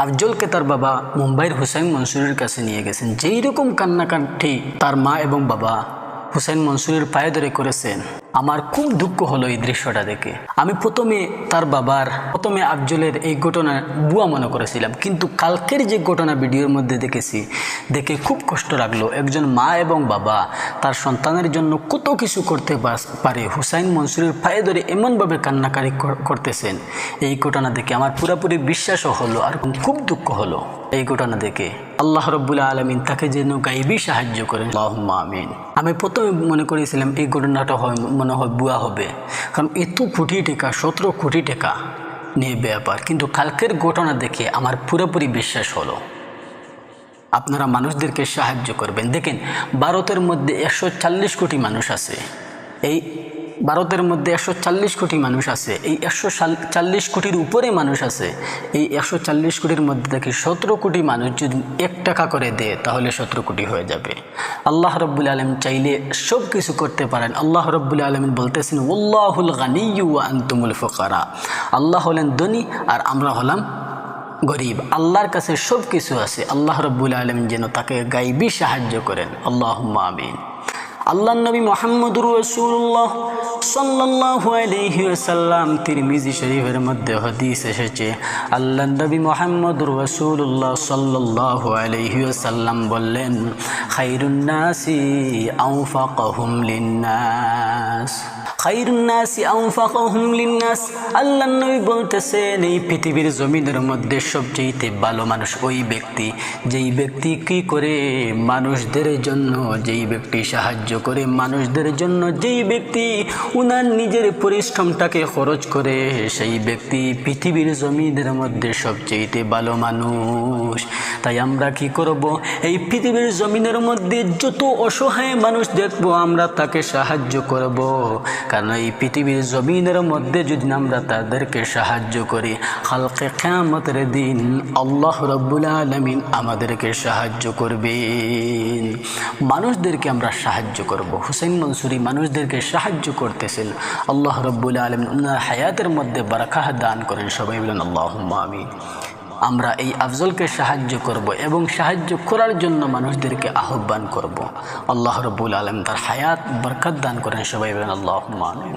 আফজলকে তার বাবা মুম্বাইয়ের হুসাইন মনসুরের কাছে নিয়ে গেছেন। যেই রকম কান্নাকাটি তার মা এবং বাবা হুসাইন মনসুরের পায়ে ধরে করেছেন, আমার খুব দুঃখ হলো এই দৃশ্যটা দেখে। আমি প্রথমে আফজলের এই ঘটনা বুয়া মনে করেছিলাম, কিন্তু কালকের যে ঘটনা ভিডিওর মধ্যে দেখে খুব কষ্ট লাগলো। একজন মা এবং বাবা তার সন্তানের জন্য কত কিছু করতে পারে, হুসাইন মনসুরের পায়ে ধরে এমনভাবে কান্নাকারি করতেছেন। এই ঘটনা দেখে আমার পুরোপুরি বিশ্বাসও হলো আর খুব দুঃখ হলো এই ঘটনা দেখে। আল্লাহ রাব্বুল আলামিন তাকে যেন গাইবি সাহায্য করেন, আল্লাহুম্মা আমিন। আমি প্রথমে মনে করেছিলাম এই ঘটনাটা মনে হয় বুয়া হবে, কারণ এত কোটি টাকা, 17 কোটি টাকা নিয়ে ব্যাপার। কিন্তু কালকের ঘটনা দেখে আমার পুরোপুরি বিশ্বাস হলো। আপনারা মানুষদেরকে সাহায্য করবেন। দেখেন, ভারতের মধ্যে 140 কোটি মানুষ আছে। এই ভারতের মধ্যে 140 কোটি মানুষ আছে। এই 140 কোটির উপরে মানুষ আছে। এই 140 কোটির মধ্যে দেখি 17 কোটি মানুষ যদি 1 টাকা করে দেয়, তাহলে 17 কোটি হয়ে যাবে। আল্লাহ রাব্বুল আলামিন চাইলে সব কিছু করতে পারেন। আল্লাহ রাব্বুল আলামিন বলতেছেন, ওয়াল্লাহুল গানিয়্যু ওয়া আনতুমুল ফুকারা। আল্লাহ হলেন ধনী আর আমরা হলাম গরিব। আল্লাহর কাছে সব কিছু আছে। আল্লাহ রাব্বুল আলামিন যেন তাকে গাইবি সাহায্য করেন, আল্লাহুম্মা আমিন। আল্লাহ নবী মুহাম্মদুর রাসূলুল্লাহ সাল্লাল্লাহু আলাইহি ওয়াসাল্লাম, তিরমিজি শরীফের মধ্যে হাদিস এসেছে, আল্লাহ নবী মুহাম্মদুর রাসূলুল্লাহ সাল্লাল্লাহু আলাইহি ওয়াসাল্লাম বললেন, খায়রুন নাসি আনফাকুহুম লিন-নাস, খায়রুন নাসি আনফাকুহুম লিন-নাস। আল্লাহ নবী বলতেছেন, এই পৃথিবীর জমিনের মধ্যে সবচেয়ে ভালো মানুষ ওই ব্যক্তি, যেই ব্যক্তি কি করে মানুষদের জন্য, যেই ব্যক্তি সাহায্য করে মানুষদের জন্য, যেই ব্যক্তি উনার নিজের পরিশ্রমটাকে খরচ করে, সেই ব্যক্তি পৃথিবীর জমিনের মধ্যে সবচেয়ে ভালো মানুষ। তাই আমরা কি করব? এই পৃথিবীর জমিনের মধ্যে যত অসহায় মানুষ দেখব, আমরা তাকে সাহায্য করব। কারণ এই পৃথিবীর জমিনের মধ্যে যদি আমরা তাদেরকে সাহায্য করি, কালকে কিয়ামতের দিন আল্লাহ রাব্বুল আলামিন আমাদেরকে সাহায্য করবেন। মানুষদেরকে আমরা সাহায্য করব। হুসাইন মনসুরি মানুষদেরকে সাহায্য করতেছেন। আল্লাহ রাব্বুল আলামিন ওনার হায়াতের মধ্যে বারাকাহ দান করেন। সবাই বলেন আল্লাহুম্মা আমিন। আমরা এই আফজলকে সাহায্য করব এবং সাহায্য করার জন্য মানুষদেরকে আহ্বান করব। আল্লাহ রাব্বুল আলামিন তার হায়াত বরকত দান করেন। সবাই বলেন আল্লাহুম্মা আমিন।